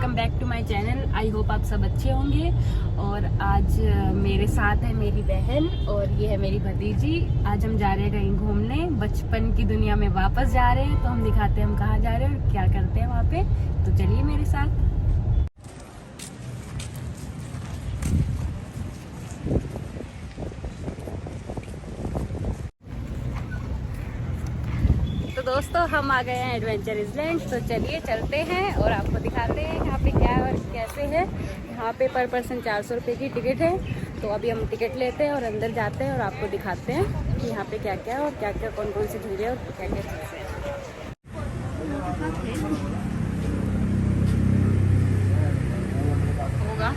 Welcome back to my channel. I hope आप सब अच्छे होंगे। और आज मेरे साथ है मेरी बहन और ये है मेरी भतीजी। आज हम जा रहे हैं कहीं घूमने, बचपन की दुनिया में वापस जा रहे हैं। तो हम दिखाते हैं हम कहाँ जा रहे हैं और क्या करते हैं वहाँ पे। तो चलिए मेरे साथ। तो दोस्तों हम आ गए हैं एडवेंचर आइलैंड। तो चलिए चलते हैं और आपको दिखाते हैं यहाँ पे क्या और कैसे है। यहाँ पे पर पर्सन 400 रुपये की टिकट है। तो अभी हम टिकट लेते हैं और अंदर जाते हैं और आपको दिखाते हैं कि यहाँ पे क्या क्या है और क्या क्या कौन कौन से झूले और क्या क्या चीज़ें हैं। होगा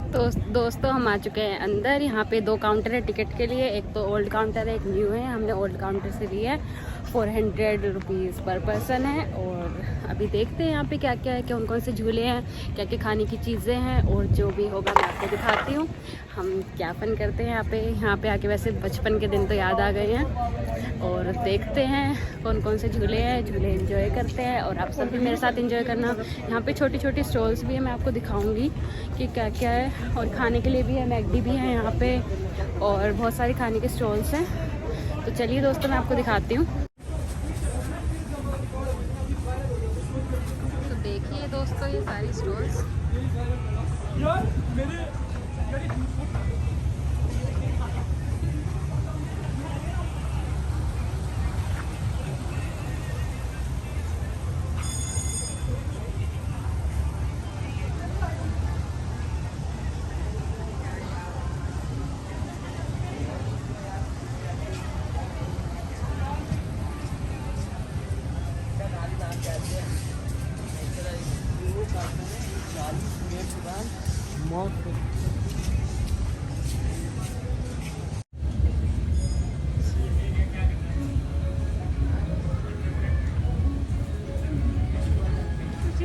तो दोस्तों हम आ चुके हैं अंदर। यहाँ पे 2 काउंटर है टिकट के लिए। एक तो ओल्ड काउंटर है, एक न्यू है। हमने ओल्ड काउंटर से लिया है। 400 रुपीज़ पर पर्सन है। और अभी देखते हैं यहाँ पे क्या क्या है, कौन कौन से झूले हैं, क्या क्या खाने की चीज़ें हैं और जो भी होगा मैं आपको दिखाती हूँ। हम क्या फन करते हैं यहाँ पे आके। वैसे बचपन के दिन तो याद आ गए हैं। और देखते हैं कौन कौन से झूले हैं, झूले एंजॉय करते हैं और आप सब भी मेरे साथ एंजॉय करना। यहाँ पे छोटी छोटी स्टॉल्स भी है, मैं आपको दिखाऊंगी कि क्या क्या है। और खाने के लिए भी है, मैगडी भी है यहाँ पे और बहुत सारी खाने के स्टॉल्स हैं। तो चलिए दोस्तों मैं आपको दिखाती हूँ। तो देखिए दोस्तों ये सारी स्टॉल्स।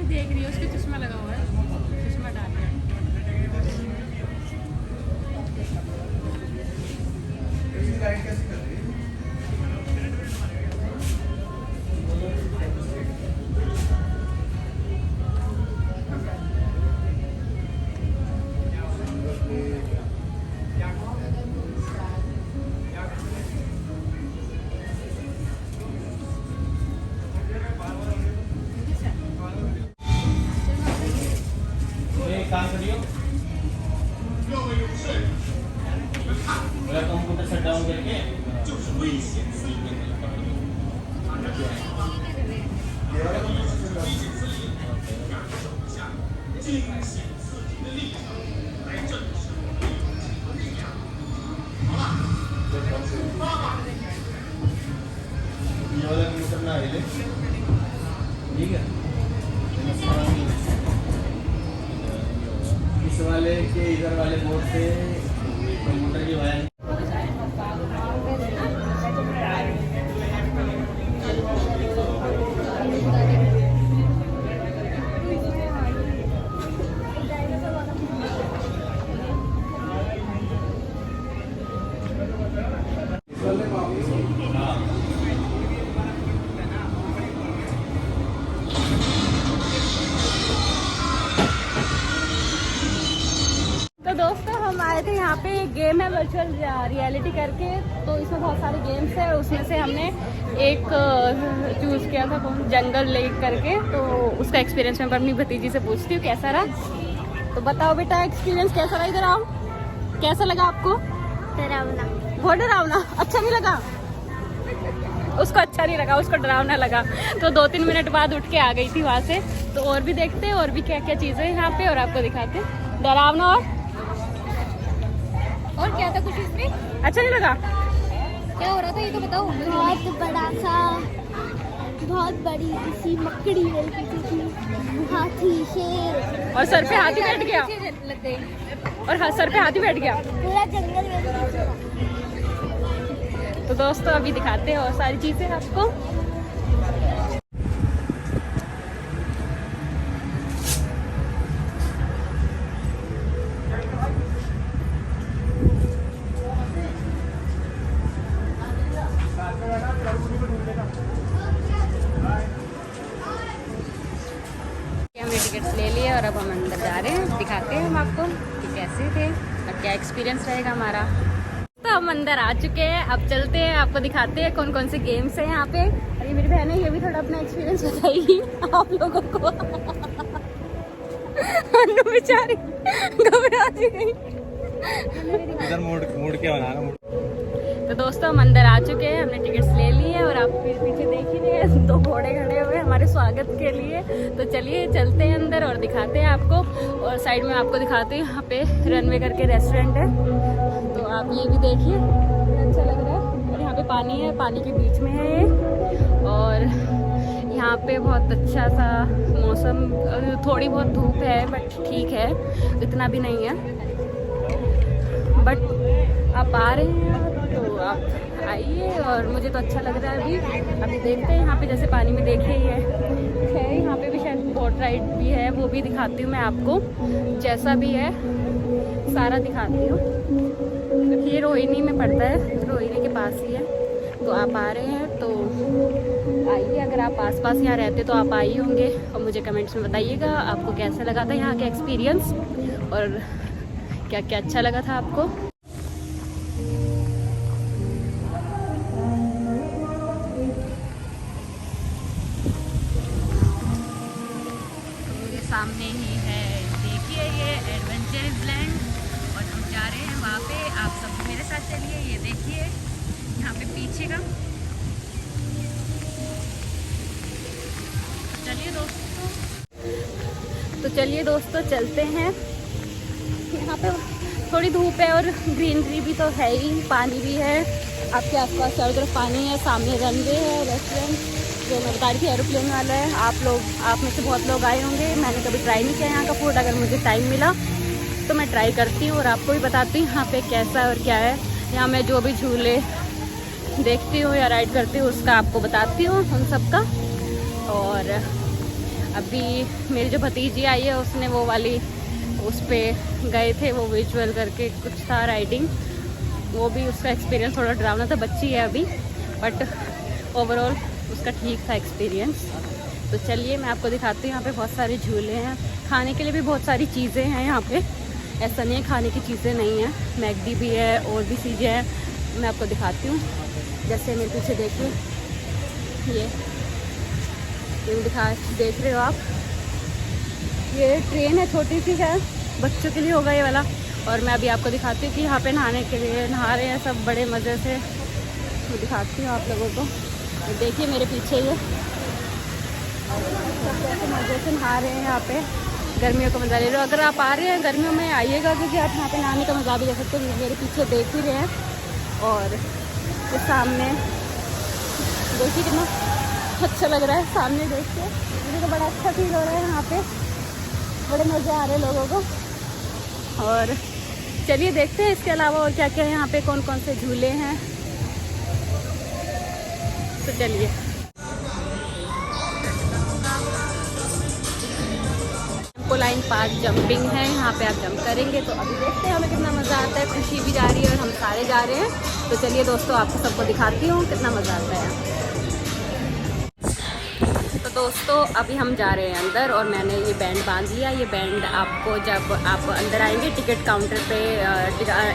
देख रही हो उसके चश्मा लगा हुआ है, चश्मा डाल रहा है। काम करियो कंप्यूटर शट डाउन करके ये वाला कंप्यूटर ना हिले, ठीक है। इस वाले के इधर वाले बोर्ड से कंप्यूटर की वायर आए थे यहाँ पे गेम है वर्चुअल रियलिटी करके, तो इसमें बहुत सारे गेम्स है, उसमें से हमने एक चूज़ किया था जंगल लेक करके। तो उसका एक्सपीरियंस मैं अपनी भतीजी से पूछती हूँ कैसा रहा। तो बताओ बेटा एक्सपीरियंस कैसा रहा, इधर आओ, कैसा लगा आपको? डरावना। बहुत डरावना, अच्छा नहीं लगा? उसको अच्छा नहीं लगा, उसको डरावना लगा। तो 2-3 मिनट बाद उठ के आ गई थी वहाँ से। तो और भी देखते हैं और भी क्या क्या चीज़ें हैं यहाँ पे और आपको दिखाते हैं। डरावना और क्या था कुछ इसमें अच्छा नहीं लगा? क्या हो रहा था ये तो बताओ। बहुत बड़ा सा, बहुत बड़ी सी मकड़ी थी, हाथी, शेर, और सर पे हाथी बैठ गया, लग गई, और सर पे हाथी बैठ गया। पूरा जंगल में। तो दोस्तों अभी दिखाते हैं और सारी चीज़ें आपको। हमने टिकट्स ले लिए और अब हम अंदर जा रहे हैं, दिखाते हैं हम आपको कि कैसे थे और क्या एक्सपीरियंस रहेगा हमारा। तो हम अंदर आ चुके हैं, अब चलते हैं, आपको दिखाते हैं कौन कौन से गेम्स हैं यहाँ पे। अरे मेरी बहन है, ये भी थोड़ा अपना एक्सपीरियंस बताएगी आप लोगों को। अन्नू बेचारी घबरा गई। इधर मोड़ क्या बना रहा? तो दोस्तों हम अंदर आ चुके हैं, हमने टिकट्स ले लिए हैं और आप पीछे देख ही रहे हैं 2 घोड़े खड़े हुए हमारे स्वागत के लिए। तो चलिए चलते हैं अंदर और दिखाते हैं आपको। और साइड में आपको दिखाते हैं, यहाँ पे रनवे करके रेस्टोरेंट है, तो आप ये भी देखिए, अच्छा लग रहा है। और यहाँ पे पानी है, पानी के बीच में है ये। और यहाँ पे बहुत अच्छा सा मौसम, थोड़ी बहुत धूप है बट ठीक है, इतना भी नहीं है। बट आप आ रहे हैं तो आप आइए, और मुझे तो अच्छा लग रहा है। अभी देखते हैं यहाँ पे, जैसे पानी में देखे ही है यहाँ पे भी शायद बोट राइड भी है, वो भी दिखाती हूँ मैं आपको। जैसा भी है सारा दिखाती हूँ। ये रोहिणी में पड़ता है, रोहिणी के पास ही है। तो आप आ रहे हैं तो आइए, अगर आप आसपास यहाँ रहते तो आप आइए होंगे, और मुझे कमेंट्स में बताइएगा आपको कैसा लगा था यहाँ का एक्सपीरियंस और क्या क्या अच्छा लगा था आपको। मेरे सामने ही है, देखिए ये एडवेंचर लैंड, और हम जा रहे हैं वहाँ पे। आप सब मेरे साथ चलिए, ये देखिए यहाँ पे पीछे का। चलिए दोस्तों चलते हैं। यहाँ पे थोड़ी धूप है और ग्रीनरी भी तो है ही, पानी भी है आपके आसपास, चारों तरफ पानी है। सामने रनवे है, रेस्टोरेंट जो मैं बता रही थी एरोप्लेन वाला है। आप में से बहुत लोग आए होंगे, मैंने कभी ट्राई नहीं किया यहाँ का फूड। अगर मुझे टाइम मिला तो मैं ट्राई करती हूँ और आपको भी बताती हूँ यहाँ पे कैसा है और क्या है। यहाँ मैं जो भी झूले देखती हूँ या राइड करती हूँ उसका आपको बताती हूँ उन सब का। और अभी मेरी जो भतीजी आई है उसने वो वाली उस पर गए थे, वो विजुअल करके कुछ था राइडिंग, वो भी उसका एक्सपीरियंस थोड़ा डरावना था, बच्ची है अभी, बट ओवरऑल उसका ठीक था एक्सपीरियंस। तो चलिए मैं आपको दिखाती हूँ। यहाँ पे बहुत सारे झूले हैं, खाने के लिए भी बहुत सारी चीज़ें हैं यहाँ पे, ऐसा नहीं है खाने की चीज़ें नहीं हैं। मैगडी भी है और भी चीज़ें हैं, मैं आपको दिखाती हूँ। जैसे मेरे पीछे देखिए, ये देख रहे हो आप, ये ट्रेन है, छोटी सी है, बच्चों के लिए होगा ये वाला। और मैं अभी आपको दिखाती हूँ कि यहाँ पे नहाने के लिए नहा रहे हैं सब बड़े मज़े से। मैं दिखाती हूँ आप लोगों को, देखिए मेरे पीछे ये सब कैसे मज़े से नहा रहे हैं यहाँ पे, गर्मियों का मज़ा ले रहे हो। अगर आप आ रहे हैं गर्मियों में आइएगा, क्योंकि आप यहाँ पे नहाने का मज़ा भी ले सकते हो। मेरे पीछे देख ही रहे हैं, और ये सामने देखिए कितना अच्छा लग रहा है सामने देख के। मुझे तो बड़ा अच्छा फील हो रहा है यहाँ पे, बड़े मज़े आ रहे हैं लोगों को। और चलिए देखते हैं इसके अलावा और क्या क्या है यहाँ पे, कौन कौन से झूले हैं। तो चलिए लाइन पार्क जंपिंग है, यहाँ पे आप जंप करेंगे। तो अभी देखते हैं हमें कितना मज़ा आता है। खुशी भी जा रही है और हम सारे जा रहे हैं। तो चलिए दोस्तों आपको सबको दिखाती हूँ कितना मज़ा आता है। तो दोस्तों अभी हम जा रहे हैं अंदर और मैंने ये बैंड बांध लिया। ये बैंड आपको जब आप अंदर आएंगे टिकट काउंटर पे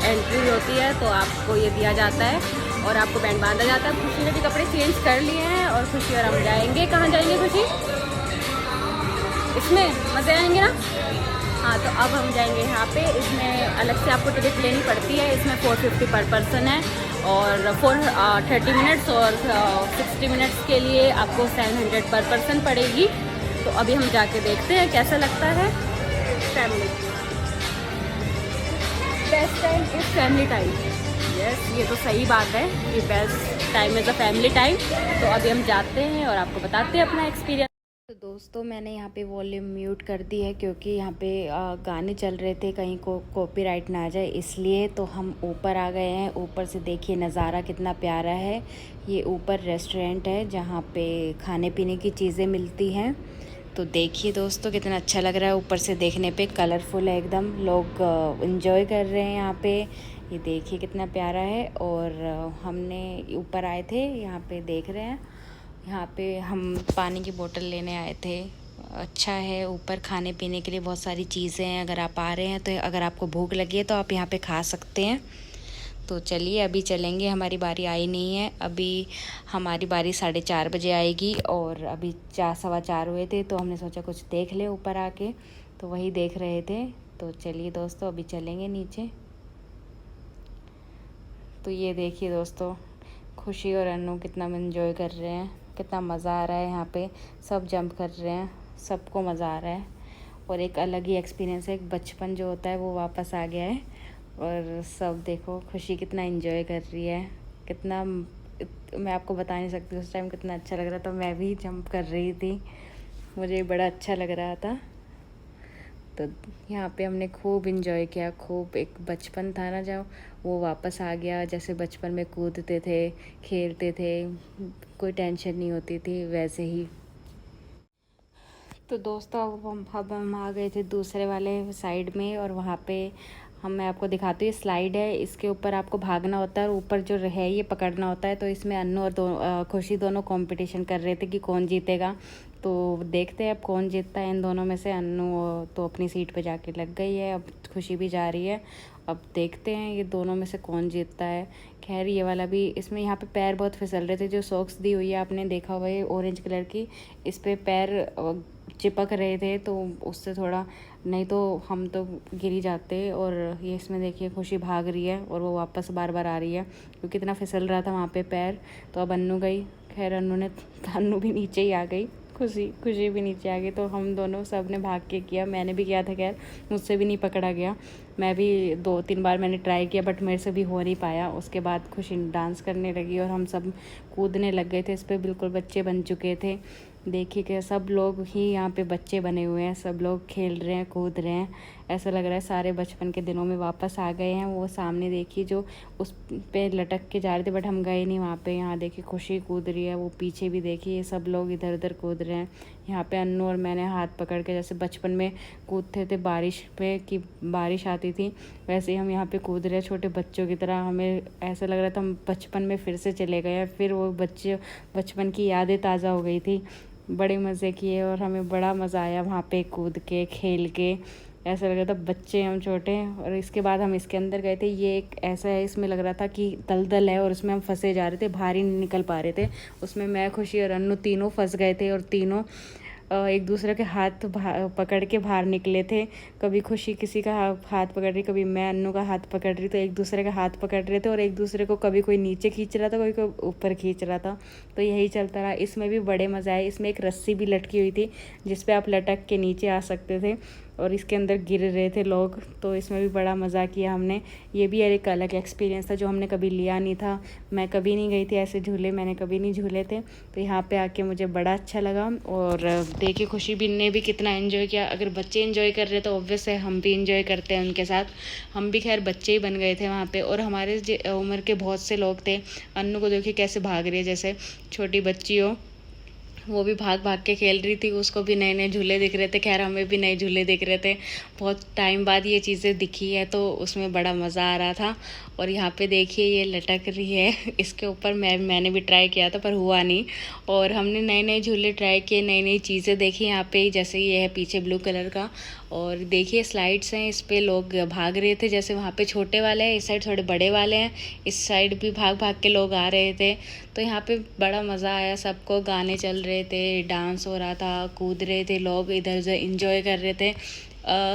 एंट्री होती है तो आपको ये दिया जाता है और आपको बैंड बांधा जाता है। खुशी ने भी कपड़े चेंज कर लिए हैं और खुशी और हम जाएंगे। कहाँ जाएंगे खुशी? इसमें मज़े आएंगे ना। हाँ तो अब हम जाएंगे यहाँ पे। इसमें अलग से आपको टिकट लेनी पड़ती है। इसमें 450 पर पर्सन है और 30 मिनट्स और 60 मिनट्स के लिए आपको 700 पर पर्सन पड़ेगी। तो अभी हम जाके देखते हैं कैसा लगता है। Family best time is family time. Yes ये तो सही बात है कि best time is a family time. तो अभी हम जाते हैं और आपको बताते हैं अपना एक्सपीरियंस। तो दोस्तों मैंने यहाँ पे वॉल्यूम म्यूट कर दी है क्योंकि यहाँ पे गाने चल रहे थे, कहीं को कॉपीराइट ना आ जाए इसलिए। तो हम ऊपर आ गए हैं। ऊपर से देखिए नज़ारा कितना प्यारा है। ये ऊपर रेस्टोरेंट है जहाँ पे खाने पीने की चीज़ें मिलती हैं। तो देखिए दोस्तों कितना अच्छा लग रहा है ऊपर से देखने पे, कलरफुल है एकदम। लोग इन्जॉय कर रहे हैं यहाँ पे। ये देखिए कितना प्यारा है। और हमने ऊपर आए थे, यहाँ पे देख रहे हैं, यहाँ पे हम पानी की बोतल लेने आए थे। अच्छा है ऊपर खाने पीने के लिए बहुत सारी चीज़ें हैं। अगर आप आ रहे हैं तो अगर आपको भूख लगी है तो आप यहाँ पे खा सकते हैं। तो चलिए अभी चलेंगे, हमारी बारी आई नहीं है। अभी हमारी बारी 4:30 बजे आएगी और अभी 4:15 हुए थे तो हमने सोचा कुछ देख ले ऊपर आके, तो वही देख रहे थे। तो चलिए दोस्तों अभी चलेंगे नीचे। तो ये देखिए दोस्तों खुशी और अन्नू कितना एंजॉय कर रहे हैं, कितना मज़ा आ रहा है। यहाँ पे सब जंप कर रहे हैं, सबको मज़ा आ रहा है और एक अलग ही एक्सपीरियंस है। एक बचपन जो होता है वो वापस आ गया है। और सब देखो खुशी कितना एंजॉय कर रही है, कितना मैं आपको बता नहीं सकती उस टाइम कितना अच्छा लग रहा था। मैं भी जंप कर रही थी, मुझे बड़ा अच्छा लग रहा था। तो यहाँ पे हमने खूब इंजॉय किया, खूब। एक बचपन था ना जब, वो वापस आ गया। जैसे बचपन में कूदते थे, खेलते थे, कोई टेंशन नहीं होती थी, वैसे ही। तो दोस्तों अब हम आ गए थे दूसरे वाले साइड में और वहाँ पे मैं आपको दिखाती हूँ। स्लाइड है, इसके ऊपर आपको भागना होता है और ऊपर जो है ये पकड़ना होता है। तो इसमें अन्नू और खुशी दोनों कंपटीशन कर रहे थे कि कौन जीतेगा। तो देखते हैं अब कौन जीतता है इन दोनों में से। अन्नू तो अपनी सीट पे जाके लग गई है, अब खुशी भी जा रही है। अब देखते हैं ये दोनों में से कौन जीतता है। खैर ये वाला भी, इसमें यहाँ पे पैर बहुत फिसल रहे थे। जो सॉक्स दी हुई है आपने देखा हुआ है ऑरेंज कलर की, इस पे पैर चिपक रहे थे तो उससे थोड़ा, नहीं तो हम तो गिर ही जाते। और ये इसमें देखिए खुशी भाग रही है और वो वापस बार बार आ रही है क्योंकि इतना फिसल रहा था वहाँ पे पैर। तो अब अन्नू गई, खैर अन्नू भी नीचे ही आ गई, खुशी भी नीचे आ गई। तो हम दोनों सब ने भाग के किया, मैंने भी किया था, खैर मुझसे भी नहीं पकड़ा गया। मैं भी 2-3 बार मैंने ट्राई किया बट मेरे से भी हो नहीं पाया। उसके बाद खुशी डांस करने लगी और हम सब कूदने लग गए थे इस पर, बिल्कुल बच्चे बन चुके थे। देखिए कि सब लोग ही यहाँ पे बच्चे बने हुए हैं, सब लोग खेल रहे हैं, कूद रहे हैं। ऐसा लग रहा है सारे बचपन के दिनों में वापस आ गए हैं। वो सामने देखिए जो उस पे लटक के जा रहे थे बट हम गए नहीं वहाँ पे। यहाँ देखिए खुशी कूद रही है, वो पीछे भी देखिए सब लोग इधर उधर कूद रहे हैं। यहाँ पे अन्नू और मैंने हाथ पकड़ के, जैसे बचपन में कूदते थे बारिश पे कि बारिश आती थी, वैसे ही हम यहाँ पे कूद रहे हैं छोटे बच्चों की तरह। हमें ऐसा लग रहा था हम बचपन में फिर से चले गए हैं, फिर वो बचपन की यादें ताज़ा हो गई थी। बड़े मज़े किए और हमें बड़ा मज़ा आया वहाँ पे कूद के, खेल के। ऐसा लग रहा था बच्चे हम छोटे। और इसके बाद हम इसके अंदर गए थे। ये एक ऐसा है, इसमें लग रहा था कि दलदल है और उसमें हम फंसे जा रहे थे, बाहर ही नहीं निकल पा रहे थे। उसमें मैं, खुशी और अन्नू तीनों फंस गए थे और तीनों एक दूसरे के हाथ पकड़ के बाहर निकले थे। कभी खुशी किसी का हाथ पकड़ रही, कभी मैं अन्नू का हाथ पकड़ रही, तो एक दूसरे का हाथ पकड़ रहे थे और एक दूसरे को कभी कोई नीचे खींच रहा था, कोई ऊपर खींच रहा था। तो यही चलता रहा। इसमें भी बड़े मज़ा आए। इसमें एक रस्सी भी लटकी हुई थी जिस पे आप लटक के नीचे आ सकते थे और इसके अंदर गिर रहे थे लोग। तो इसमें भी बड़ा मज़ा किया हमने। ये भी एक अलग एक्सपीरियंस था जो हमने कभी लिया नहीं था। मैं कभी नहीं गई थी ऐसे झूले, मैंने कभी नहीं झूले थे। तो यहाँ पे आके मुझे बड़ा अच्छा लगा। और देखिए खुशी भी ने भी कितना एंजॉय किया। अगर बच्चे एंजॉय कर रहे तो ऑब्वियस है हम भी एंजॉय करते हैं उनके साथ। हम भी खैर बच्चे ही बन गए थे वहाँ पे। और हमारे उम्र के बहुत से लोग थे। अन्नू को देखिए कैसे भाग रही है जैसे छोटी बच्ची हो। वो भी भाग भाग के खेल रही थी, उसको भी नए नए झूले दिख रहे थे। खैर हमें भी नए झूले दिख रहे थे, बहुत टाइम बाद ये चीज़ें दिखी है तो उसमें बड़ा मज़ा आ रहा था। और यहाँ पे देखिए ये लटक रही है, इसके ऊपर मैंने भी ट्राई किया था पर हुआ नहीं। और हमने नए नए झूले ट्राई किए, नई नई चीज़ें देखी यहाँ पे, जैसे ये है पीछे ब्लू कलर का। और देखिए स्लाइड्स हैं, इस पे लोग भाग रहे थे, जैसे वहाँ पे छोटे वाले हैं, इस साइड थोड़े बड़े वाले हैं, इस साइड भी भाग भाग के लोग आ रहे थे। तो यहाँ पे बड़ा मज़ा आया सबको, गाने चल रहे थे, डांस हो रहा था, कूद रहे थे लोग, इधर उधर इंजॉय कर रहे थे।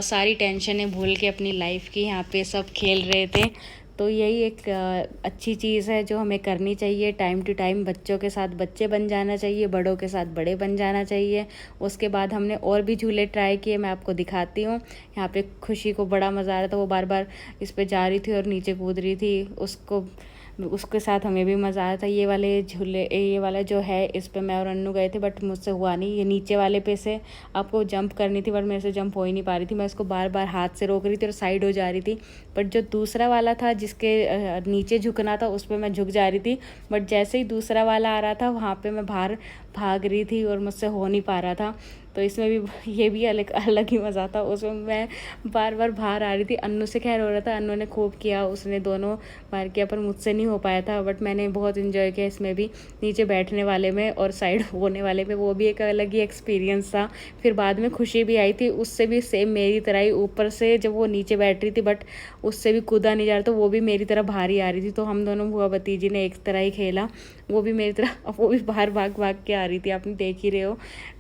सारी टेंशनें भूल के अपनी लाइफ की यहाँ पे सब खेल रहे थे। तो यही एक अच्छी चीज़ है जो हमें करनी चाहिए। टाइम टू टाइम बच्चों के साथ बच्चे बन जाना चाहिए, बड़ों के साथ बड़े बन जाना चाहिए। उसके बाद हमने और भी झूले ट्राई किए, मैं आपको दिखाती हूँ। यहाँ पे खुशी को बड़ा मज़ा आ रहा था, वो बार बार इस पे जा रही थी और नीचे कूद रही थी, उसके साथ हमें भी मज़ा आया था। ये वाले झूले, ये वाला जो है, इस पे मैं और अन्नू गए थे बट मुझसे हुआ नहीं। ये नीचे वाले पे से आपको जंप करनी थी बट मेरे से जंप हो ही नहीं पा रही थी, मैं उसको बार बार हाथ से रोक रही थी और साइड हो जा रही थी। बट जो दूसरा वाला था जिसके नीचे झुकना था, उस पर मैं झुक जा रही थी, बट जैसे ही दूसरा वाला आ रहा था वहाँ पर मैं बाहर भाग रही थी और मुझसे हो नहीं पा रहा था। तो इसमें भी ये भी अलग ही मज़ा था। उसमें मैं बार बार बाहर आ रही थी, अन्नू से खैर हो रहा था, अन्नू ने खूब किया, उसने दोनों बार किया पर मुझसे नहीं हो पाया था। बट मैंने बहुत इन्जॉय किया इसमें भी, नीचे बैठने वाले में और साइड होने वाले में, वो भी एक अलग ही एक्सपीरियंस था। फिर बाद में खुशी भी आई थी, उससे भी सेम मेरी तरह ही ऊपर से जब वो नीचे बैठ रही थी बट उससे भी कूदा नहीं जा रहा था, वो भी मेरी तरह बाहर ही आ रही थी। तो हम दोनों बुआ भतीजी ने एक तरह ही खेला, वो भी मेरी तरह, वो भी बाहर भाग भाग के आ रही थी, आपने देख ही रहे हो।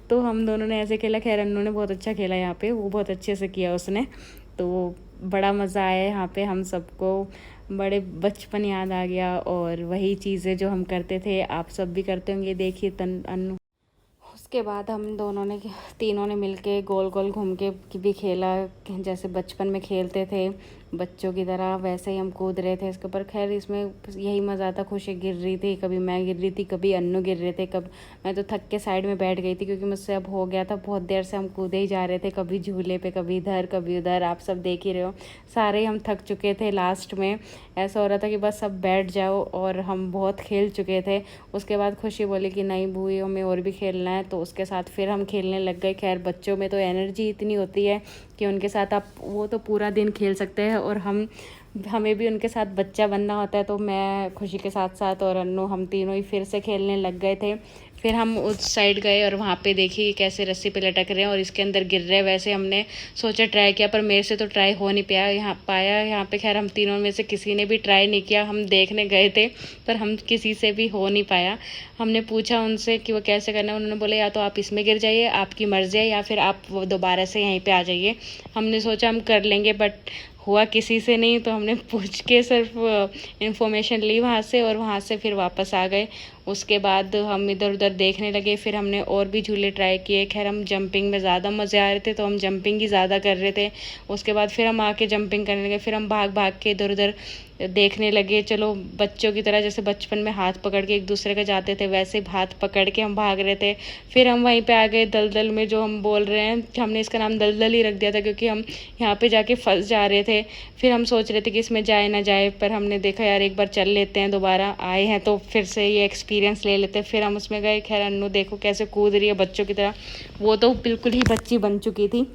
तो हम दोनों ने ऐसे खेला। खैर अन्नू ने बहुत अच्छा खेला यहाँ पे, वो बहुत अच्छे से किया उसने। तो बड़ा मज़ा आया यहाँ पे, हम सबको बड़े बचपन याद आ गया और वही चीज़ें जो हम करते थे आप सब भी करते होंगे। देखिए अन्नू, उसके बाद हम तीनों ने मिलके गोल गोल घूम के भी खेला, जैसे बचपन में खेलते थे बच्चों की तरह, वैसे ही हम कूद रहे थे इसके ऊपर। खैर इसमें यही मज़ा था, खुशी गिर रही थी, कभी मैं गिर रही थी, कभी अन्नू गिर रहे थे, मैं तो थक के साइड में बैठ गई थी क्योंकि मुझसे अब हो गया था, बहुत देर से हम कूदे ही जा रहे थे, कभी झूले पे, कभी इधर कभी उधर, आप सब देख ही रहे हो। सारे हम थक चुके थे, लास्ट में ऐसा हो रहा था कि बस सब बैठ जाओ, और हम बहुत खेल चुके थे। उसके बाद खुशी बोली कि नहीं भूई हमें और भी खेलना है, तो उसके साथ फिर हम खेलने लग गए। खैर बच्चों में तो एनर्जी इतनी होती है कि उनके साथ आप वो तो पूरा दिन खेल सकते हैं, और हमें भी उनके साथ बच्चा बनना होता है। तो मैं खुशी के साथ साथ और अन्नू, हम तीनों ही फिर से खेलने लग गए थे। फिर हम उस साइड गए और वहाँ पे देखिए कैसे रस्सी पे लटक रहे हैं और इसके अंदर गिर रहे हैं। वैसे हमने सोचा ट्राई किया पर मेरे से तो ट्राई हो नहीं पाया यहाँ पे। खैर हम तीनों में से किसी ने भी ट्राई नहीं किया, हम देखने गए थे पर हम किसी से भी हो नहीं पाया। हमने पूछा उनसे कि वो कैसे करना है, उन्होंने बोला या तो आप इसमें गिर जाइए, आपकी मर्जी है, या फिर आप वो दोबारा से यहीं पे आ जाइए। हमने सोचा हम कर लेंगे बट हुआ किसी से नहीं, तो हमने पूछ के सिर्फ इन्फॉर्मेशन ली वहाँ से और वहाँ से फिर वापस आ गए। उसके बाद हम इधर उधर देखने लगे, फिर हमने और भी झूले ट्राई किए। खैर हम जंपिंग में ज़्यादा मज़े आ रहे थे तो हम जंपिंग ही ज़्यादा कर रहे थे। उसके बाद फिर हम आके जंपिंग करने लगे, फिर हम भाग भाग के इधर उधर देखने लगे। चलो बच्चों की तरह जैसे बचपन में हाथ पकड़ के एक दूसरे का जाते थे, वैसे हाथ पकड़ के हम भाग रहे थे। फिर हम वहीं पे आ गए दलदल में, जो हम बोल रहे हैं, हमने इसका नाम दलदल ही रख दिया था क्योंकि हम यहाँ पे जाके फंस जा रहे थे। फिर हम सोच रहे थे कि इसमें जाए ना जाए, पर हमने देखा यार एक बार चल लेते हैं, दोबारा आए हैं तो फिर से ये एक्सपीरियंस ले लेते हैं। फिर हम उसमें गए। खैर अन्नू देखो कैसे कूद रही है बच्चों की तरह, वो तो बिल्कुल ही बच्ची बन चुकी थी।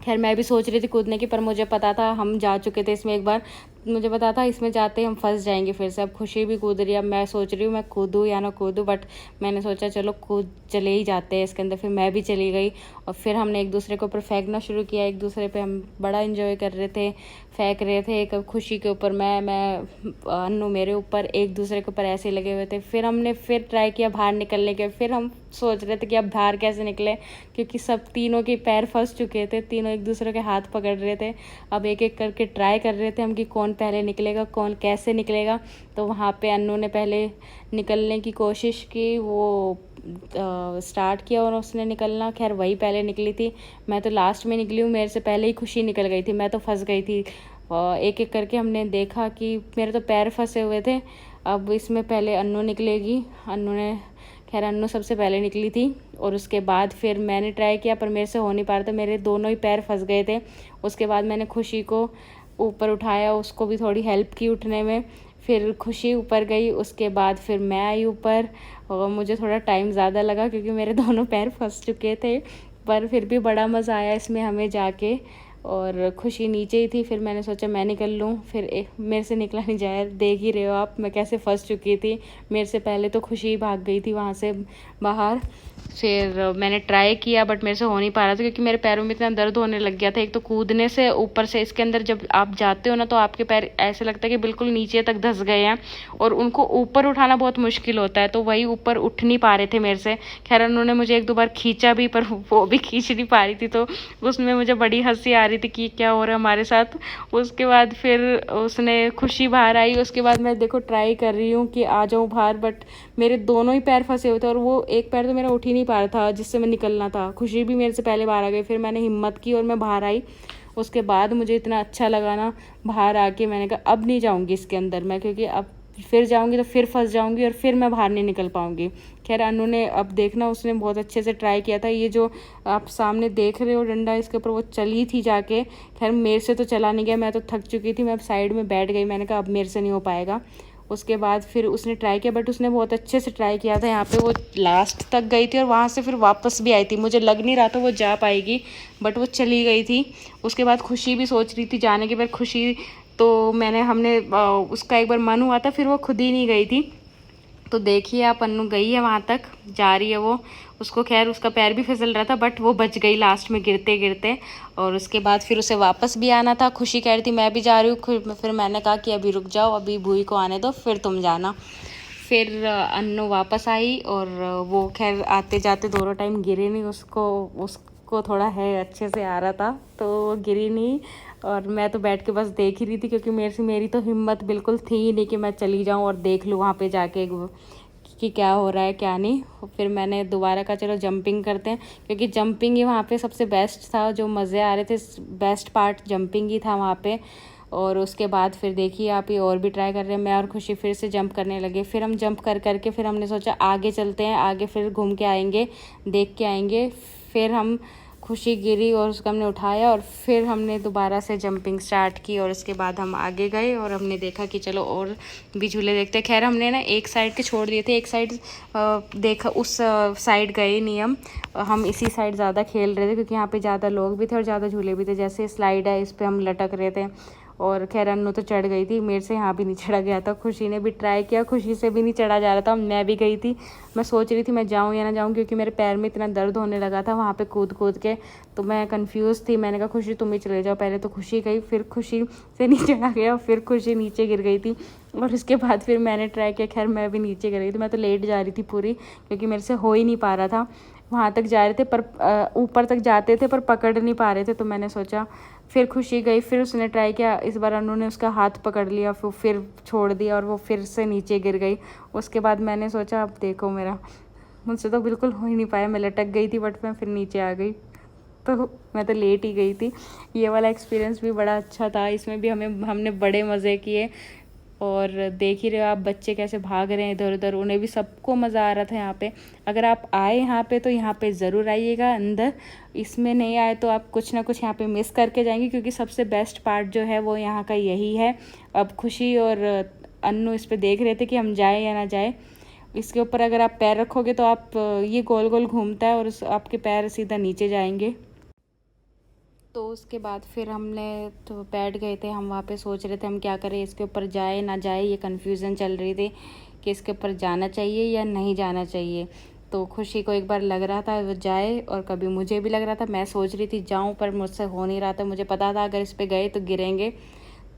खैर मैं भी सोच रही थी कूदने की, पर मुझे पता था, हम जा चुके थे इसमें एक बार, मुझे पता था इसमें जाते हम फंस जाएंगे फिर से। अब खुशी भी कूद रही है, अब मैं सोच रही हूँ मैं कूदूँ या ना कूदूँ, बट मैंने सोचा चलो चले ही जाते हैं इसके अंदर। फिर मैं भी चली गई और फिर हमने एक दूसरे के ऊपर फेंकना शुरू किया, एक दूसरे पे हम बड़ा एंजॉय कर रहे थे, फेंक रहे थे। एक खुशी के ऊपर मैं अन्नू मेरे ऊपर, एक दूसरे के ऊपर ऐसे लगे हुए थे। फिर हमने फिर ट्राई किया बाहर निकलने के, फिर हम सोच रहे थे कि अब बाहर कैसे निकले, क्योंकि सब तीनों के पैर फंस चुके थे, तीनों एक दूसरे के हाथ पकड़ रहे थे। अब एक एक करके ट्राई कर रहे थे हम कि कौन पहले निकलेगा, कौन कैसे निकलेगा। तो वहाँ पे अन्नू ने पहले निकलने की कोशिश की, वो स्टार्ट किया और उसने निकलना। खैर वही पहले निकली थी, मैं तो लास्ट में निकली हूँ, मेरे से पहले ही खुशी निकल गई थी, मैं तो फंस गई थी। एक एक करके हमने देखा कि मेरे तो पैर फंसे हुए थे। अब इसमें पहले अन्नू निकलेगी, खैर अन्नू सबसे पहले निकली थी और उसके बाद फिर मैंने ट्राई किया पर मेरे से हो नहीं पा रहा था, मेरे दोनों ही पैर फंस गए थे। उसके बाद मैंने खुशी को ऊपर उठाया, उसको भी थोड़ी हेल्प की उठने में। फिर खुशी ऊपर गई, उसके बाद फिर मैं आई ऊपर और मुझे थोड़ा टाइम ज़्यादा लगा क्योंकि मेरे दोनों पैर फंस चुके थे, पर फिर भी बड़ा मज़ा आया इसमें हमें जाके। और खुशी नीचे ही थी, फिर मैंने सोचा मैं निकल लूँ, फिर मेरे से निकला नहीं जाए। देख ही रहे हो आप मैं कैसे फंस चुकी थी, मेरे से पहले तो खुशी ही भाग गई थी वहाँ से बाहर। फिर मैंने ट्राई किया बट मेरे से हो नहीं पा रहा था क्योंकि मेरे पैरों में इतना दर्द होने लग गया था। एक तो कूदने से, ऊपर से इसके अंदर जब आप जाते हो ना तो आपके पैर ऐसे लगता है कि बिल्कुल नीचे तक धंस गए हैं और उनको ऊपर उठाना बहुत मुश्किल होता है, तो वही ऊपर उठ नहीं पा रहे थे मेरे से। खैर उन्होंने मुझे 1-2 बार खींचा भी पर वो भी खींच नहीं पा रही थी, तो उसमें मुझे बड़ी हंसी आ रही थी कि क्या हो रहा है हमारे साथ। उसके बाद फिर उसने खुशी बाहर आई, उसके बाद मैं देखो ट्राई कर रही हूँ कि आ जाऊँ बाहर, बट मेरे दोनों ही पैर फंसे हुए थे और वो एक पैर तो मेरा उठ ही नहीं पा रहा था जिससे मैं निकलना था। खुशी भी मेरे से पहले बाहर आ गई, फिर मैंने हिम्मत की और मैं बाहर आई। उसके बाद मुझे इतना अच्छा लगा ना बाहर आके, मैंने कहा अब नहीं जाऊँगी इसके अंदर मैं, क्योंकि अब फिर जाऊँगी तो फिर फंस जाऊँगी और फिर मैं बाहर नहीं निकल पाऊँगी। खैर अनु ने, अब देखना उसने बहुत अच्छे से ट्राई किया था। ये जो आप सामने देख रहे हो डंडा, इसके ऊपर वो चली थी जाके। खैर मेरे से तो चला नहीं गया, मैं तो थक चुकी थी, मैं अब साइड में बैठ गई। मैंने कहा अब मेरे से नहीं हो पाएगा। उसके बाद फिर उसने ट्राई किया बट उसने बहुत अच्छे से ट्राई किया था। यहाँ पे वो लास्ट तक गई थी और वहाँ से फिर वापस भी आई थी। मुझे लग नहीं रहा था वो जा पाएगी बट वो चली गई थी। उसके बाद खुशी भी सोच रही थी जाने की, पर खुशी तो हमने उसका एक बार मन हुआ था, फिर वो खुद ही नहीं गई थी। तो देखिए आप, अन्नू गई है वहाँ तक, जा रही है वो। उसको खैर उसका पैर भी फिसल रहा था बट वो बच गई लास्ट में गिरते गिरते। और उसके बाद फिर उसे वापस भी आना था। खुशी कह रही थी मैं भी जा रही हूँ, फिर मैंने कहा कि अभी रुक जाओ, अभी भूई को आने दो फिर तुम जाना। फिर अन्नू वापस आई और वो खैर आते जाते दोनों टाइम गिरे नहीं, उसको थोड़ा है अच्छे से आ रहा था तो वो गिरी नहीं। और मैं तो बैठ के बस देख ही रही थी क्योंकि मेरी तो हिम्मत बिल्कुल थी ही नहीं कि मैं चली जाऊं और देख लूं वहाँ पे जाके कि क्या हो रहा है क्या नहीं। फिर मैंने दोबारा कहा चलो जंपिंग करते हैं, क्योंकि जंपिंग ही वहाँ पे सबसे बेस्ट था, जो मज़े आ रहे थे बेस्ट पार्ट जंपिंग ही था वहाँ पे। और उसके बाद फिर देखिए आप, ये और भी ट्राई कर रहे हैं। मैं और खुशी फिर से जंप करने लगे, फिर हम जंप कर करके फिर हमने सोचा आगे चलते हैं, आगे फिर घूम के आएंगे, देख के आएंगे। फिर हम, खुशी गिरी और उसको हमने उठाया और फिर हमने दोबारा से जंपिंग स्टार्ट की। और उसके बाद हम आगे गए और हमने देखा कि चलो और भी झूले देखते हैं। खैर हमने ना एक साइड के छोड़ दिए थे, एक साइड देखा, उस साइड गए नहीं हम इसी साइड ज़्यादा खेल रहे थे क्योंकि यहाँ पे ज़्यादा लोग भी थे और ज़्यादा झूले भी थे। जैसे स्लाइड है इस पर हम लटक रहे थे। और खैर अन्नू तो चढ़ गई थी, मेरे से यहाँ भी नहीं चढ़ा गया था। खुशी ने भी ट्राई किया, खुशी से भी नहीं चढ़ा जा रहा था। मैं भी गई थी, मैं सोच रही थी मैं जाऊँ या ना जाऊँ, क्योंकि मेरे पैर में इतना दर्द होने लगा था वहाँ पे कूद कूद के। तो मैं कंफ्यूज थी, मैंने कहा खुशी तुम ही चले जाओ। पहले तो खुशी गई, फिर खुशी से नहीं चढ़ा गया, फिर खुशी नीचे गिर गई थी। और उसके बाद फिर मैंने ट्राई किया, खैर मैं भी नीचे गिर गई थी। मैं तो लेट जा रही थी पूरी, क्योंकि मेरे से हो ही नहीं पा रहा था। वहाँ तक जा रहे थे पर ऊपर तक जाते थे पर पकड़ नहीं पा रहे थे। तो मैंने सोचा, फिर खुशी गई, फिर उसने ट्राई किया। इस बार उन्होंने उसका हाथ पकड़ लिया, फिर छोड़ दिया और वो फिर से नीचे गिर गई। उसके बाद मैंने सोचा अब देखो मुझसे तो बिल्कुल हो ही नहीं पाया, मैं लटक गई थी बट मैं फिर नीचे आ गई। तो मैं तो लेट ही गई थी। ये वाला एक्सपीरियंस भी बड़ा अच्छा था, इसमें भी हमने बड़े मज़े किए। और देख ही रहे हो आप बच्चे कैसे भाग रहे हैं इधर उधर, उन्हें भी सबको मज़ा आ रहा था यहाँ पे। अगर आप आए यहाँ पे तो यहाँ पे ज़रूर आइएगा अंदर। इसमें नहीं आए तो आप कुछ ना कुछ यहाँ पे मिस करके जाएंगे, क्योंकि सबसे बेस्ट पार्ट जो है वो यहाँ का यही है। अब खुशी और अन्नू इस पर देख रहे थे कि हम जाए या ना जाए। इसके ऊपर अगर आप पैर रखोगे तो आप, ये गोल गोल घूमता है और आपके पैर सीधा नीचे जाएंगे। तो उसके बाद फिर हमने तो बैठ गए थे, हम वहाँ पे सोच रहे थे हम क्या करें, इसके ऊपर जाए ना जाए, ये कन्फ्यूज़न चल रही थी कि इसके ऊपर जाना चाहिए या नहीं जाना चाहिए। तो खुशी को एक बार लग रहा था वो जाए और कभी मुझे भी लग रहा था, मैं सोच रही थी जाऊँ पर मुझसे हो नहीं रहा था। मुझे पता था अगर इस पर गए तो गिरेंगे,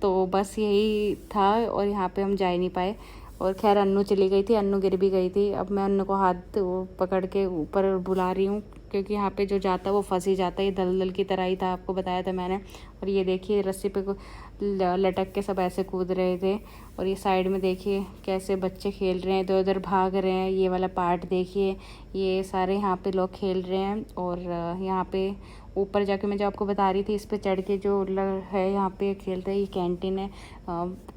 तो बस यही था और यहाँ पे हम जा ही नहीं पाए। और खैर अन्नू चली गई थी, अन्नू गिर भी गई थी। अब मैं अन्नू को हाथ पकड़ के ऊपर बुला रही हूँ, क्योंकि यहाँ पे जो जाता है वो फंस ही जाता है। ये दलदल की तरह ही था, आपको बताया था मैंने। और ये देखिए रस्सी पे लटक के सब ऐसे कूद रहे थे। और ये साइड में देखिए कैसे बच्चे खेल रहे हैं, इधर उधर भाग रहे हैं। ये वाला पार्ट देखिए, ये सारे यहाँ पे लोग खेल रहे हैं। और यहाँ पे ऊपर जाके मैं जो आपको बता रही थी, इस पे चढ़ के जो है यहाँ पे खेलते हैं। ये कैंटीन है,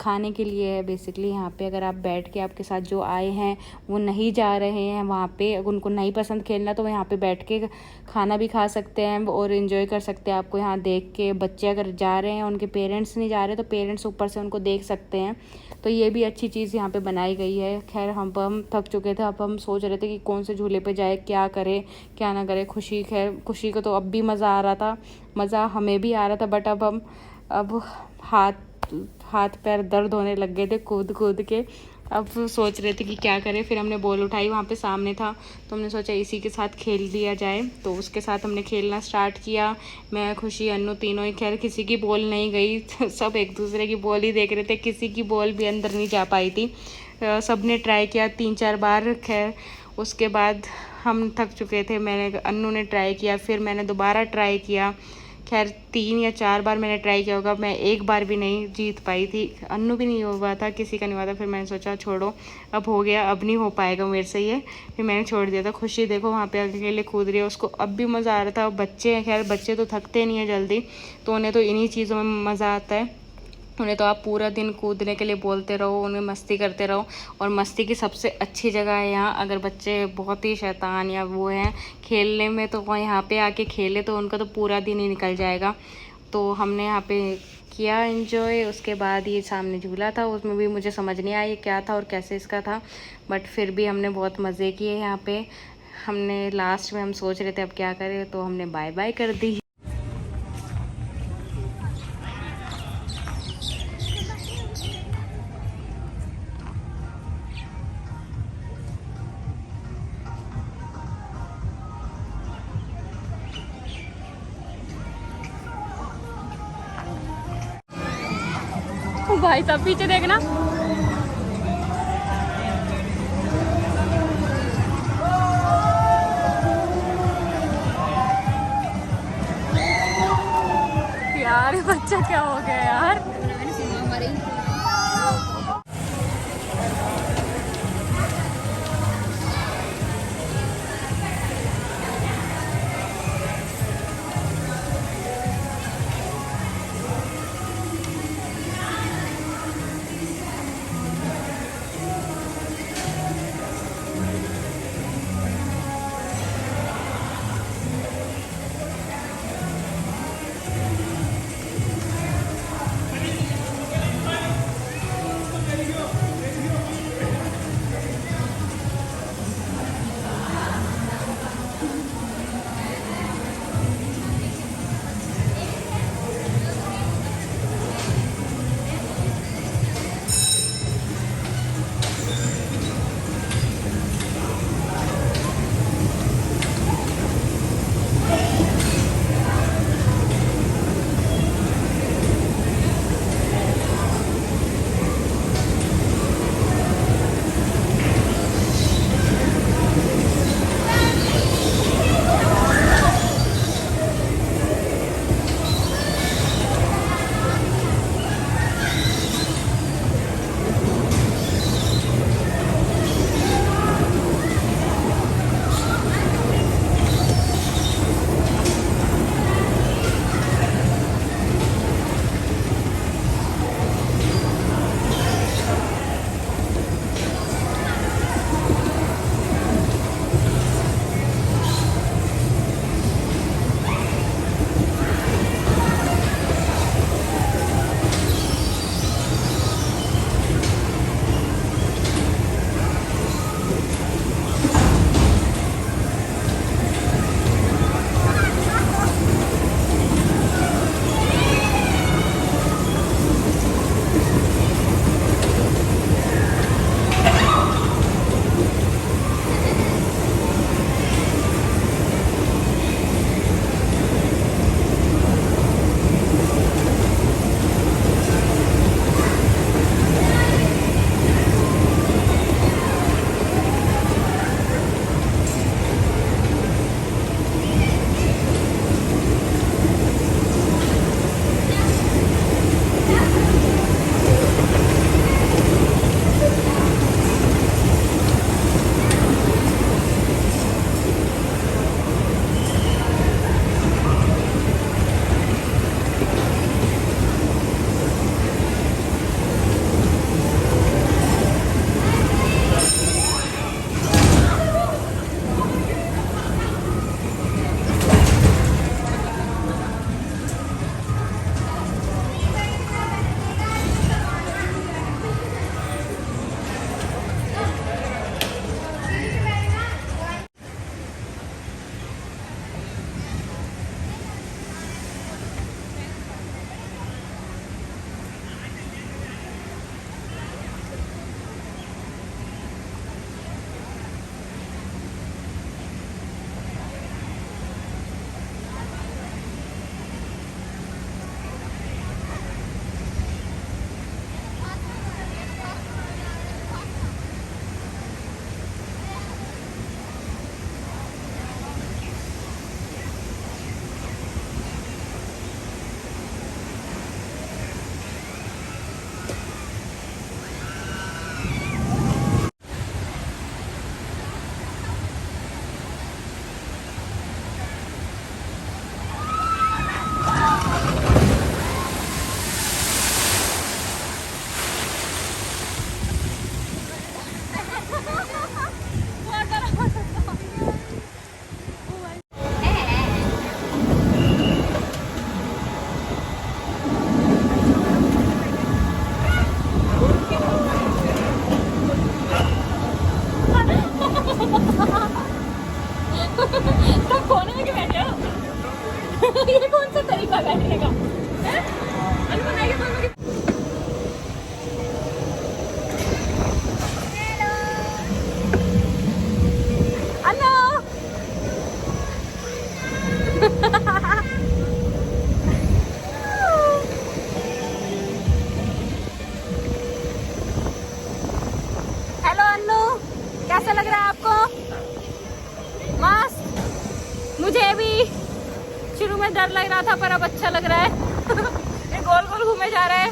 खाने के लिए है बेसिकली। यहाँ पे अगर आप बैठ के, आपके साथ जो आए हैं वो नहीं जा रहे हैं वहाँ पे, अगर उनको नहीं पसंद खेलना तो वो यहाँ पे बैठ के खाना भी खा सकते हैं और इन्जॉय कर सकते हैं। आपको यहाँ देख के, बच्चे अगर जा रहे हैं, उनके पेरेंट्स नहीं जा रहे तो पेरेंट्स ऊपर से उनको देख सकते हैं। तो ये भी अच्छी चीज़ यहाँ पे बनाई गई है। खैर हम थक चुके थे, अब हम सोच रहे थे कि कौन से झूले पे जाए, क्या करे क्या ना करे। खुशी को तो अब भी मज़ा आ रहा था, मज़ा हमें भी आ रहा था, बट अब हाथ पैर दर्द होने लग गए थे कूद कूद के। अब सोच रहे थे कि क्या करें। फिर हमने बॉल उठाई, वहाँ पे सामने था, तो हमने सोचा इसी के साथ खेल लिया जाए। तो उसके साथ हमने खेलना स्टार्ट किया, मैं, खुशी, अन्नू तीनों ही। खैर किसी की बॉल नहीं गई सब एक दूसरे की बॉल ही देख रहे थे, किसी की बॉल भी अंदर नहीं जा पाई थी। सब ने ट्राई किया 3-4 बार। खैर उसके बाद हम थक चुके थे, अन्नू ने ट्राई किया, फिर मैंने दोबारा ट्राई किया। खैर 3 या 4 बार मैंने ट्राई किया होगा, मैं एक बार भी नहीं जीत पाई थी। अन्नू भी नहीं हुआ था, किसी का नहीं हुआ था। फिर मैंने सोचा छोड़ो, अब हो गया, अब नहीं हो पाएगा मेरे से ये। फिर मैंने छोड़ दिया था। खुशी देखो वहाँ पे अकेले कूद रही है, उसको अब भी मज़ा आ रहा था। बच्चे हैं, खैर बच्चे तो थकते नहीं हैं जल्दी, तो उन्हें तो इन्हीं चीज़ों में मज़ा आता है। उन्हें तो आप पूरा दिन कूदने के लिए बोलते रहो, उन्हें मस्ती करते रहो। और मस्ती की सबसे अच्छी जगह है यहाँ। अगर बच्चे बहुत ही शैतान या वो हैं खेलने में, तो वो यहाँ पे आके खेले तो उनका तो पूरा दिन ही निकल जाएगा। तो हमने यहाँ पे किया एंजॉय। उसके बाद ये सामने झूला था, उसमें भी मुझे समझ नहीं आया ये क्या था और कैसे इसका था, बट फिर भी हमने बहुत मज़े किए यहाँ पे। हमने लास्ट में हम सोच रहे थे अब क्या करें, तो हमने बाय बाय कर दी। भाई साहब पीछे देखना। यार बच्चा क्या हो गया यार। कोने में क्यों बैठे हो? ये कौन सा तरीका है बैठने का? हैं? अनू नहीं दोनों की हेलो अन्नू, कैसा लग रहा है आपको? मस्त। मुझे भी शुरू में डर लग रहा था पर अब अच्छा लग रहा है। ये गोल गोल घूमे जा रहा है।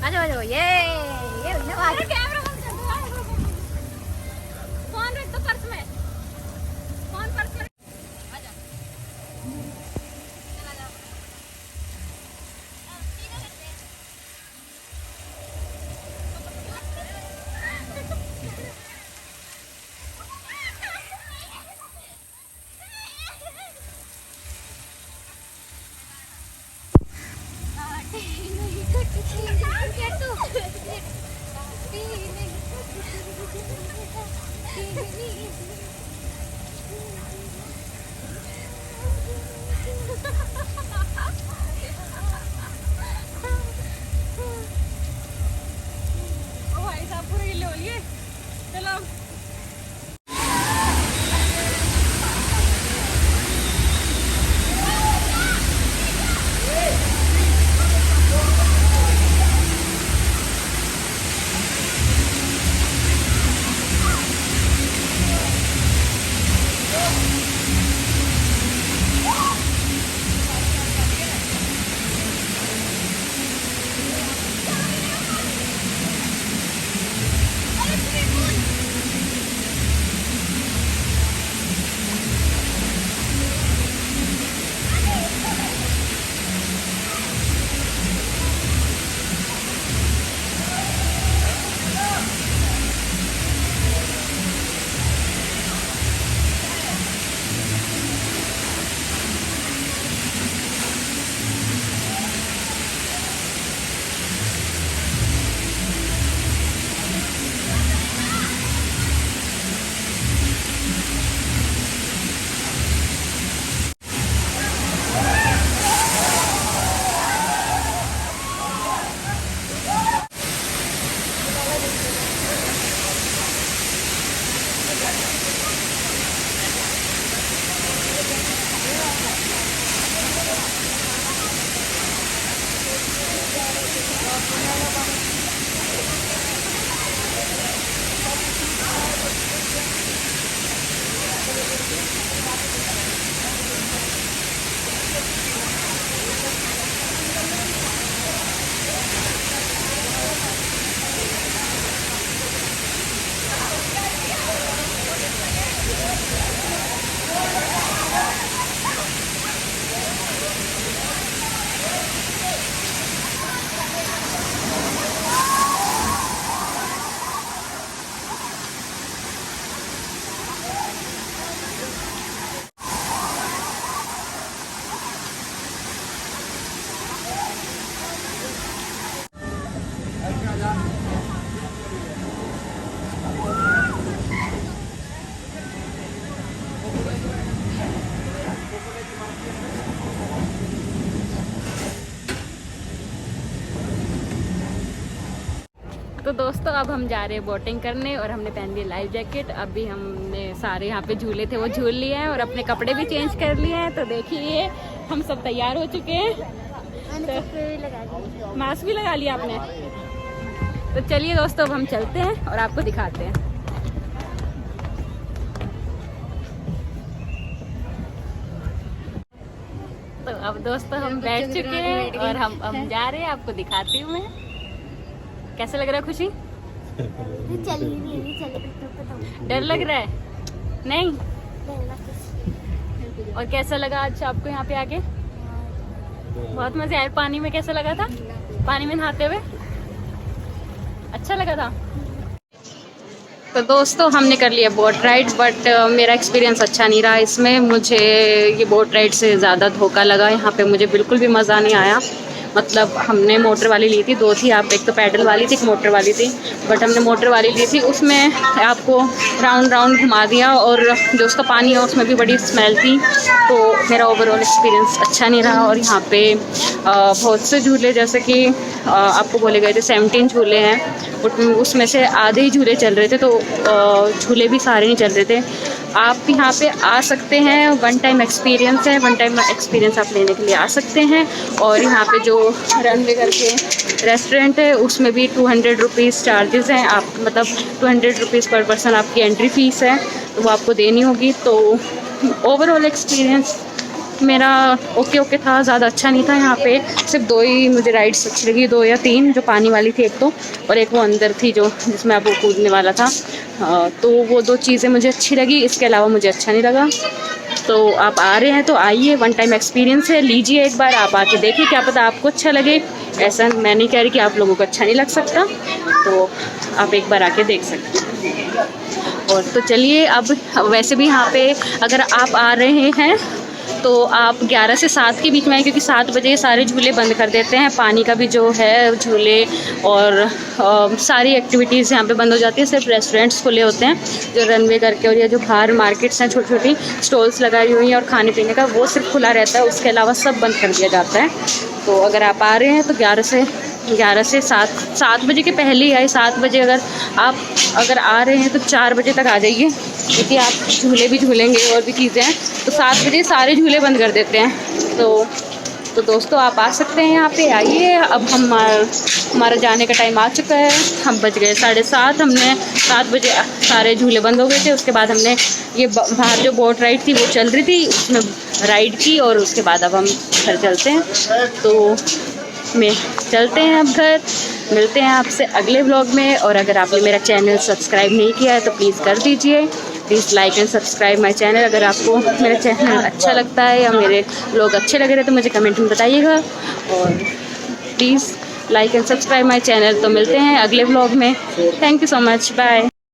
आ जाओ ये कैमरा बंद कर दो। फोन रख दो पर्स में, फोन पर्स में आ जाओ। चला जाओ। ओ भाई साहब पूरे हिले हो लिए। चलो तो दोस्तों अब हम जा रहे हैं बोटिंग करने और हमने पहन ली लाइफ जैकेट। अभी हमने सारे यहाँ पे झूले थे वो झूल लिए हैं और अपने कपड़े भी चेंज कर लिए हैं। तो देखिए हम सब तैयार हो चुके हैं। तो मास्क भी लगा लिया आपने। तो चलिए दोस्तों अब हम चलते हैं और आपको दिखाते हैं। तो अब दोस्तों हम बैठ चुके हैं और हम जा रहे हैं। आपको दिखाती हूँ मैं। कैसा लग रहा है खुशी? डर लग रहा है? नहीं। और कैसा लगा आज आपको यहाँ पे आके? बहुत मजा आया। पानी में कैसा लगा था? पानी में नहाते हुए अच्छा लगा था। तो दोस्तों हमने कर लिया बोट राइड, बट मेरा एक्सपीरियंस अच्छा नहीं रहा इसमें। मुझे ये बोट राइड से ज़्यादा धोखा लगा। यहाँ पे मुझे बिल्कुल भी मज़ा नहीं आया। मतलब हमने मोटर वाली ली थी, 2 थी, आप एक तो पैडल वाली थी, एक मोटर वाली थी, बट हमने मोटर वाली ली थी। उसमें आपको राउंड राउंड घुमा दिया और जो उसका पानी है उसमें भी बड़ी स्मेल थी। तो मेरा ओवरऑल एक्सपीरियंस अच्छा नहीं रहा। और यहाँ पे बहुत से झूले, जैसे कि आपको बोले गए थे 17 झूले हैं, उसमें से आधे ही झूले चल रहे थे, तो झूले भी सारे नहीं चल रहे थे। आप यहाँ पे आ सकते हैं, वन टाइम एक्सपीरियंस है, वन टाइम एक्सपीरियंस आप लेने के लिए आ सकते हैं। और यहाँ पे जो रनवे करके रेस्टोरेंट है उसमें भी 200 रुपीज़ चार्जेस हैं। आप मतलब 200 रुपीज़ पर पर्सन आपकी एंट्री फ़ीस है, तो वो आपको देनी होगी। तो ओवरऑल एक्सपीरियंस मेरा ओके था, ज़्यादा अच्छा नहीं था। यहाँ पे सिर्फ 2 ही मुझे राइड्स अच्छी लगी, 2 या 3, जो पानी वाली थी एक तो, और एक वो अंदर थी जो जिसमें आप वो कूदने वाला था। तो वो 2 चीज़ें मुझे अच्छी लगी, इसके अलावा मुझे अच्छा नहीं लगा। तो आप आ रहे हैं तो आइए, वन टाइम एक्सपीरियंस है, लीजिए एक बार, आप आके देखिए, क्या पता आपको अच्छा लगे। ऐसा मैं नहीं कह रही कि आप लोगों को अच्छा नहीं लग सकता, तो आप एक बार आके देख सकते हैं। और तो चलिए, अब वैसे भी यहाँ पे अगर आप आ रहे हैं तो आप 11 से 7 के बीच में आए, क्योंकि 7 बजे सारे झूले बंद कर देते हैं। पानी का भी जो है झूले और सारी एक्टिविटीज़ यहाँ पे बंद हो जाती है। सिर्फ रेस्टोरेंट्स खुले होते हैं, जो रनवे करके, और ये जो बाहर मार्केट्स हैं, छोटी छोटी स्टॉल्स लगाई हुई हैं और खाने पीने का, वो सिर्फ खुला रहता है। उसके अलावा सब बंद कर दिया जाता है। तो अगर आप आ रहे हैं तो 11 से 7 बजे के पहले ही आए। 7 बजे अगर आ रहे हैं तो 4 बजे तक आ जाइए, क्योंकि आप झूले भी झूलेंगे और भी चीज़ें हैं। तो 7 बजे सारे झूले बंद कर देते हैं। तो दोस्तों आप आ सकते हैं, यहाँ पे आइए। अब हमारा जाने का टाइम आ चुका है, हम बज गए 7:30। हमने 7 बजे सारे झूले बंद हो गए थे। उसके बाद हमने ये बाहर जो बोट राइड थी वो चल रही थी, उसमें राइड की, और उसके बाद अब हम घर चलते हैं। तो चलते हैं अब घर, मिलते हैं आपसे अगले व्लॉग में। और अगर आपने मेरा चैनल सब्सक्राइब नहीं किया है तो प्लीज़ कर दीजिए। Please like and subscribe my channel. अगर आपको मेरा चैनल अच्छा लगता है या मेरे व्लॉग अच्छे लग रहे हैं तो मुझे कमेंट में बताइएगा। और please like and subscribe my channel. तो मिलते हैं अगले व्लॉग में। Thank you so much, bye.